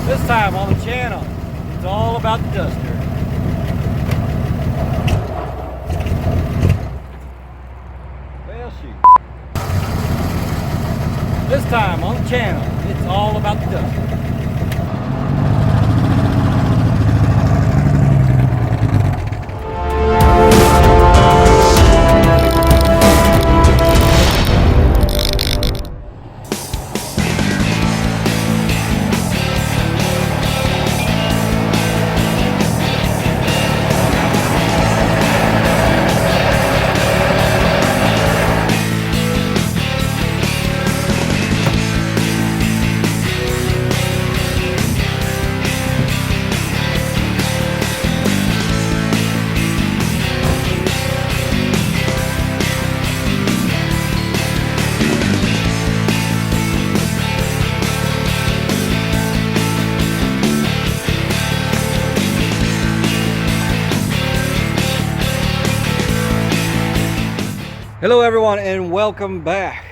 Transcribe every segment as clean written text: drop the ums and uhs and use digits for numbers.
This time on the channel, it's all about the Duster. Well, shoot. This time on the channel, it's all about the Duster. Hello everyone and welcome back.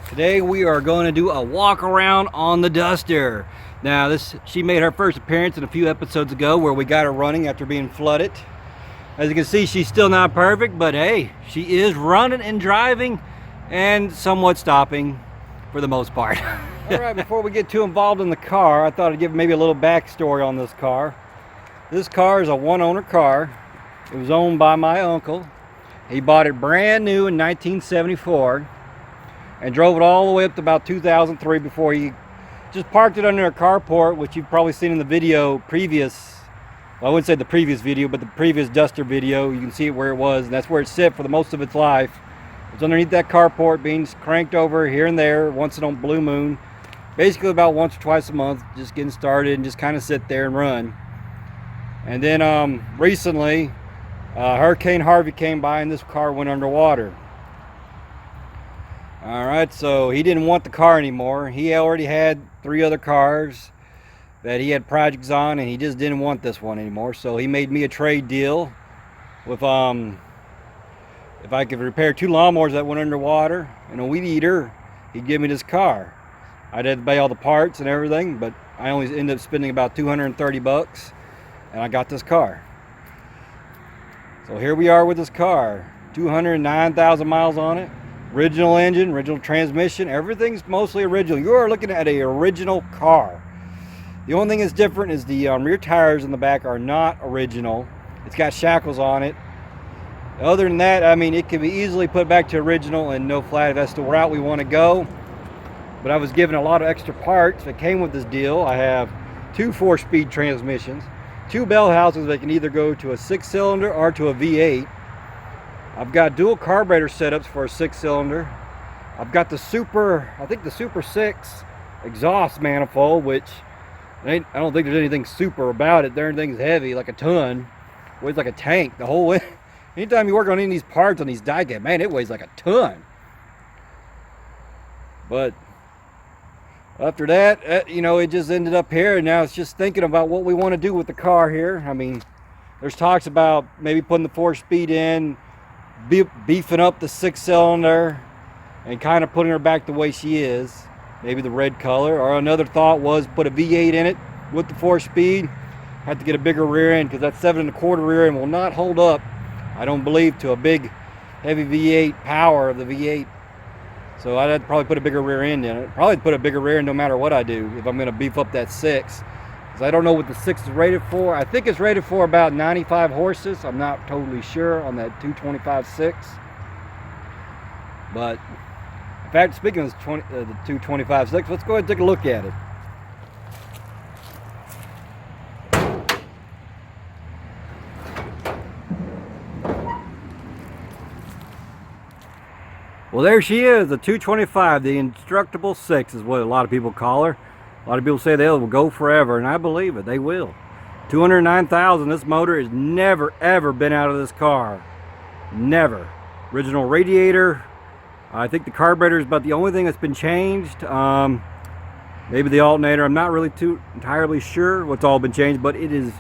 Today we are going to do a walk around on the Duster. Now she made her first appearance in a few episodes ago where we got her running after being flooded. As you can see, she's still not perfect, but hey, she is running and driving and somewhat stopping for the most part. Alright, before we get too involved in the car, I thought I'd give maybe a little backstory on this car. This car is a one-owner car. It was owned by my uncle. He bought it brand new in 1974 and drove it all the way up to about 2003 before he just parked it under a carport, which you've probably seen in the video previous. Well, I wouldn't say the previous video, but the previous Duster video. You can see it where it was, and that's where it sit for the most of its life. It was underneath that carport, being cranked over here and there once in a blue moon, basically about once or twice a month, just getting started and just kind of sit there and run. And then recently, Hurricane Harvey came by and this car went underwater. Alright, so he didn't want the car anymore. He already had 3 other cars that he had projects on, and he just didn't want this one anymore. So he made me a trade deal with if I could repair 2 lawnmowers that went underwater and a weed eater, he'd give me this car. I'd have to buy all the parts and everything, but I only ended up spending about $230 and I got this car. So here we are with this car, 209,000 miles on it, original engine, original transmission, everything's mostly original. You are looking at an original car. The only thing that's different is the rear tires in the back are not original. It's got shackles on it. Other than that, I mean, it can be easily put back to original and no flat if that's the route we want to go. But I was given a lot of extra parts that came with this deal. I have 2 4-speed transmissions. 2 bell houses that can either go to a 6-cylinder or to a V8. I've got dual carburetor setups for a 6-cylinder. I've got the I think the Super 6 exhaust manifold, which I don't think there's anything super about it. Everything's heavy, like a ton. Weighs like a tank. The whole way. Anytime you work on any of these parts on these diecast, man, it weighs like a ton. But after that, you know, it just ended up here, and now it's just thinking about what we want to do with the car here. I mean, there's talks about maybe putting the 4-speed in, beefing up the 6-cylinder, and kind of putting her back the way she is, maybe the red color. Or another thought was put a V8 in it with the 4-speed. Have to get a bigger rear end because that 7 1/4 rear end will not hold up, I don't believe, to a big, heavy V8 power of the V8. So I'd have to probably put a bigger rear end in it. Probably put a bigger rear end no matter what I do if I'm going to beef up that 6. Because I don't know what the 6 is rated for. I think it's rated for about 95 horses. I'm not totally sure on that 225 6. But in fact, speaking of the 225 6, let's go ahead and take a look at it. Well, there she is, the 225, the indestructible 6 is what a lot of people call her. A lot of people say they will go forever, and I believe it, they will. 209,000, this motor has never ever been out of this car. Never. Original radiator. I think the carburetor is about the only thing that's been changed. Maybe the alternator, I'm not really too entirely sure what's all been changed, but it is,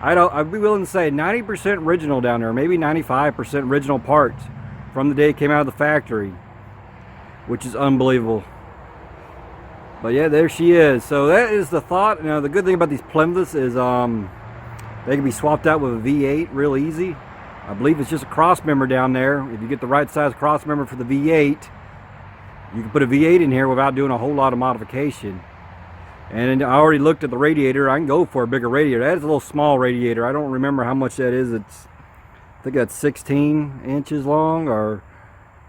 I'd be willing to say 90% original down there, maybe 95% original parts from the day it came out of the factory, which is unbelievable. But yeah, there she is. So that is the thought. Now the good thing about these Plymouths is they can be swapped out with a V8 real easy. I believe it's just a cross member down there. If you get the right size cross member for the V8, you can put a V8 in here without doing a whole lot of modification. And I already looked at the radiator. I can go for a bigger radiator. That is a little small radiator. I don't remember how much that is. I think that's 16 inches long, or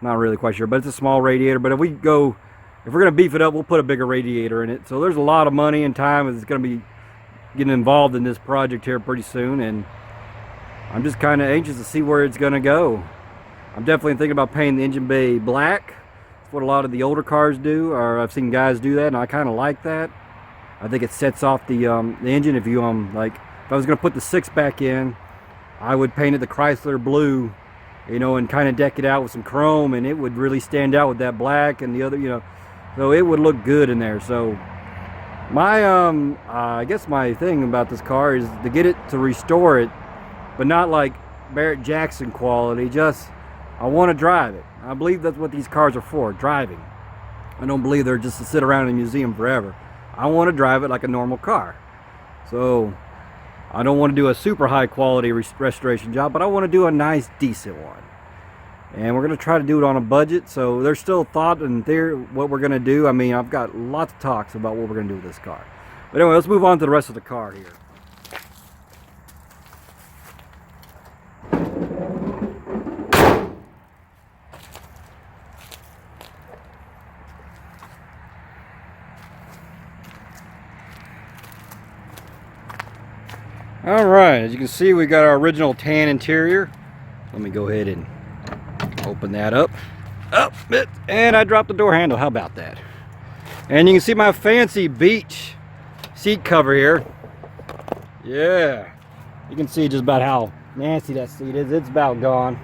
not really quite sure, but it's a small radiator. But if we're gonna beef it up, we'll put a bigger radiator in it. So there's a lot of money and time that's gonna be getting involved in this project here pretty soon, and I'm just kind of anxious to see where it's gonna go. I'm definitely thinking about painting the engine bay black. That's what a lot of the older cars do, or I've seen guys do that, and I kind of like that. I think it sets off the engine. If you like, if I was gonna put the 6 back in, I would paint it the Chrysler blue, you know, and kind of deck it out with some chrome, and it would really stand out with that black and the other, you know, so it would look good in there. So my I guess my thing about this car is to get it to restore it, but not like Barrett Jackson quality. Just I want to drive it. I believe that's what these cars are for, driving. I don't believe they're just to sit around in a museum forever. I want to drive it like a normal car. So I don't want to do a super high quality restoration job, but I want to do a nice decent one. And we're going to try to do it on a budget. So there's still thought and theory what we're going to do. I mean, I've got lots of talks about what we're going to do with this car. But anyway, let's move on to the rest of the car here. All right, as you can see, we got our original tan interior. Let me go ahead and open that up. And I dropped the door handle. How about that? And you can see my fancy beach seat cover here. Yeah, you can see just about how nasty that seat is. It's about gone.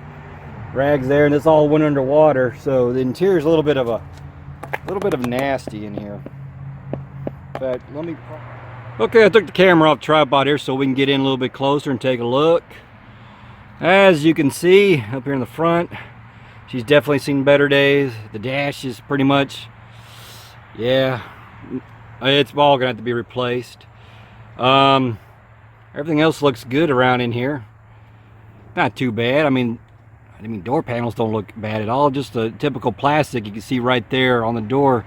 Rags there, and this all went underwater, so the interior is a little bit of nasty in here. In fact, let me. Okay, I took the camera off tripod here so we can get in a little bit closer and take a look. As you can see up here in the front, she's definitely seen better days. The dash is pretty much, yeah, it's all gonna have to be replaced. Everything else looks good around in here. Not too bad. I mean door panels don't look bad at all. Just a typical plastic you can see right there on the door,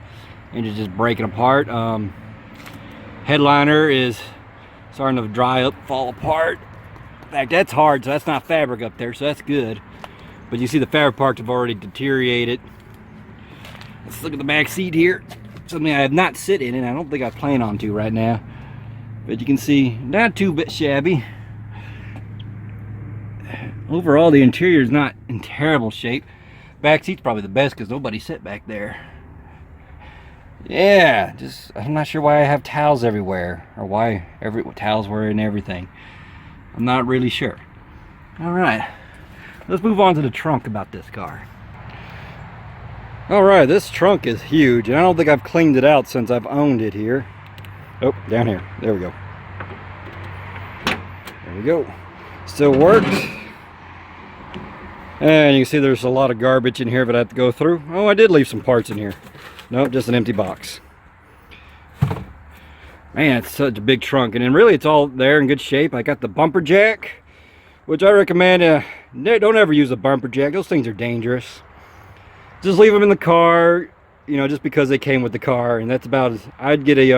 and it's just breaking apart. Headliner is starting to dry up, fall apart. In fact, that's hard, so that's not fabric up there, so that's good. But you see the fabric parts have already deteriorated. Let's look at the back seat here. Something I have not sit in, and I don't think I plan on to right now. But you can see, not too bit shabby. Overall, the interior is not in terrible shape. Back seat's probably the best because nobody sat back there. Yeah, I'm not sure why I have towels everywhere, or why towels were in everything. I'm not really sure. All right, let's move on to the trunk about this car. All right, this trunk is huge, and I don't think I've cleaned it out since I've owned it here. Oh, down here. There we go. There we go. Still works. And you can see there's a lot of garbage in here that I have to go through. Oh, I did leave some parts in here. Nope, just an empty box. Man, it's such a big trunk, and then really it's all there in good shape. I got the bumper jack, which I recommend. Don't ever use a bumper jack. Those things are dangerous. Just leave them in the car, you know, just because they came with the car, and that's about as I'd get a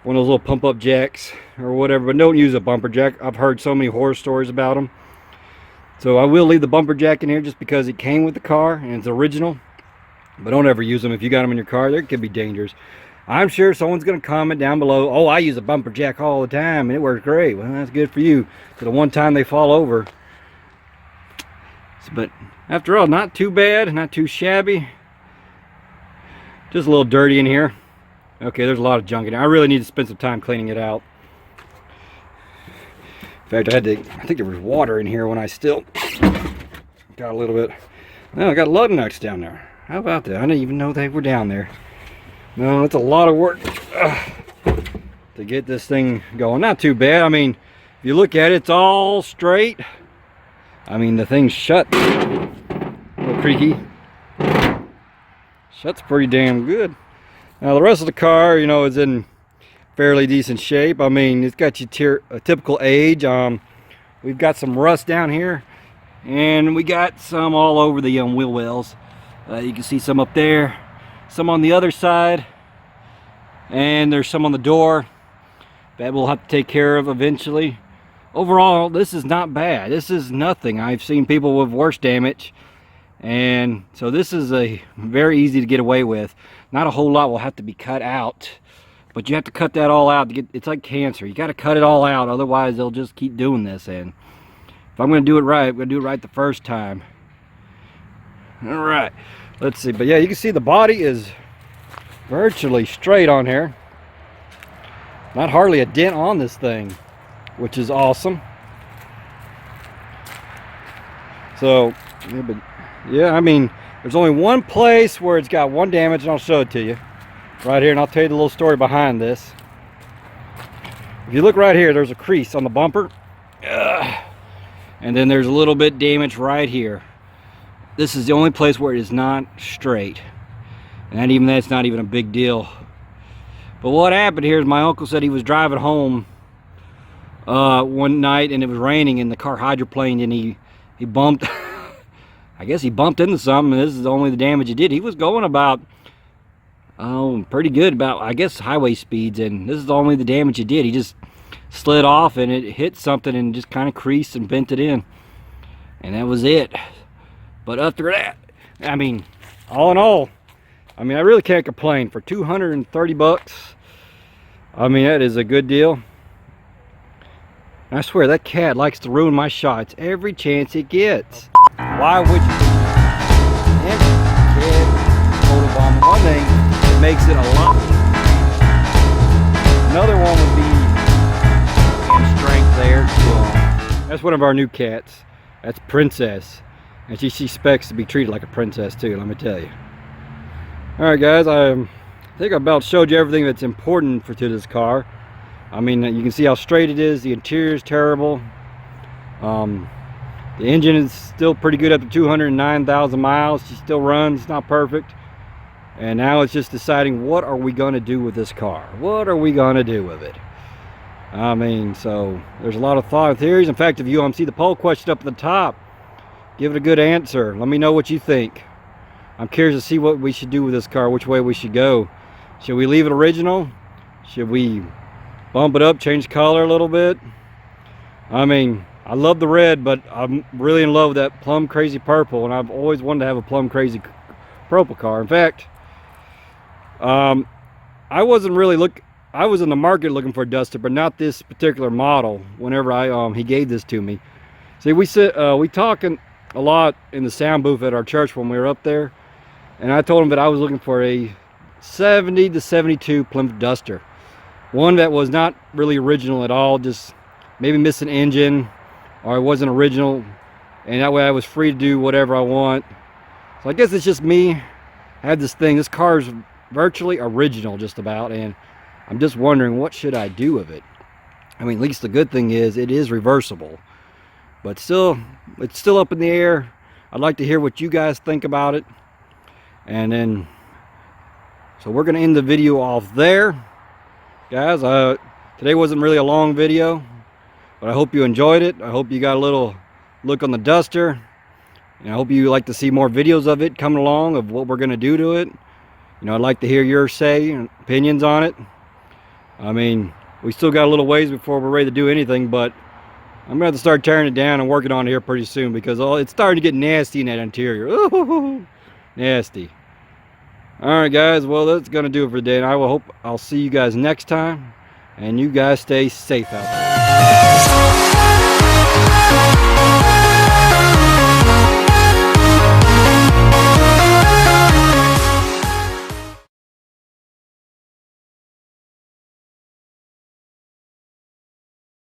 one of those little pump-up jacks or whatever. But don't use a bumper jack. I've heard so many horror stories about them. So I will leave the bumper jack in here just because it came with the car and it's original. But don't ever use them if you got them in your car. They could be dangerous. I'm sure someone's going to comment down below, oh, I use a bumper jack all the time and it works great. Well, that's good for you. So the one time they fall over. But after all, not too bad, not too shabby. Just a little dirty in here. Okay, there's a lot of junk in here. I really need to spend some time cleaning it out. In fact, I think there was water in here when I still got a little bit. No, I got lug nuts down there. How about that? I didn't even know they were down there. No, it's a lot of work to get this thing going. Not too bad. I mean, if you look at it, it's all straight. I mean, the thing's shut. A little creaky. Shuts pretty damn good. Now the rest of the car, you know, is in fairly decent shape. I mean, it's got your typical age. We've got some rust down here, and we got some all over the wheel wells. You can see some up there, some on the other side, and there's some on the door that we'll have to take care of eventually. Overall, this is not bad. This is nothing. I've seen people with worse damage, and so this is a very easy to get away with. Not a whole lot will have to be cut out, but you have to cut that all out to get. It's like cancer. You got to cut it all out, otherwise they'll just keep doing this. And if I'm going to do it right, I'm going to do it right the first time. All right, let's see. But yeah, you can see the body is virtually straight on here. Not hardly a dent on this thing, which is awesome. So, yeah, I mean, there's only one place where it's got one damage, and I'll show it to you right here, and I'll tell you the little story behind this. If you look right here, there's a crease on the bumper, and then there's a little bit damage right here. This is the only place where it is not straight, and that's not even a big deal. But what happened here is my uncle said he was driving home one night, and it was raining, and the car hydroplaned, and he bumped. I guess he bumped into something, and this is only the damage he did. He was going about, pretty good, about, I guess, highway speeds, and this is only the damage he did. He just slid off, and it hit something and just kind of creased and bent it in, and that was it. But after that, I mean, all in all, I mean, I really can't complain. For 230 bucks, I mean, that is a good deal. I swear, that cat likes to ruin my shots every chance it gets. Why would you? Total bomb. One thing that makes it a lot. Another one would be strength there. That's one of our new cats. That's Princess, and she expects to be treated like a princess too. Let me tell you. All right, guys. I think I about showed you everything that's important to this car. I mean, you can see how straight it is. The interior is terrible. The engine is still pretty good up to 209,000 miles. She still runs. It's not perfect. And now it's just deciding, what are we going to do with this car? What are we going to do with it? I mean, so there's a lot of thought and theories. In fact, if you see the poll question up at the top, give it a good answer. Let me know what you think. I'm curious to see what we should do with this car, which way we should go. Should we leave it original? Should we bump it up, change color a little bit? I mean, I love the red, but I'm really in love with that plum crazy purple, and I've always wanted to have a plum crazy purple car. In fact, I was in the market looking for a Duster, but not this particular model. Whenever he gave this to me, see, we talking a lot in the sound booth at our church when we were up there, and I told him that I was looking for a 70 to 72 Plymouth Duster, one that was not really original at all, just maybe missing engine, or it wasn't original, and that way I was free to do whatever I want. So I guess it's just me. I had this thing. This car is virtually original, just about, and I'm just wondering, what should I do with it? I mean, at least the good thing is it is reversible, but still, it's still up in the air. I'd like to hear what you guys think about it. And then, so we're going to end the video off there, guys. Today wasn't really a long video, but I hope you enjoyed it. I hope you got a little look on the Duster, and I hope you like to see more videos of it coming along, of what we're going to do to it. You know, I'd like to hear your say and opinions on it. I mean, we still got a little ways before we're ready to do anything, but I'm going to have to start tearing it down and working on it here pretty soon, because it's starting to get nasty in that interior. Ooh, nasty. Alright, guys, well, that's going to do it for today, and I will hope I'll see you guys next time, and you guys stay safe out there.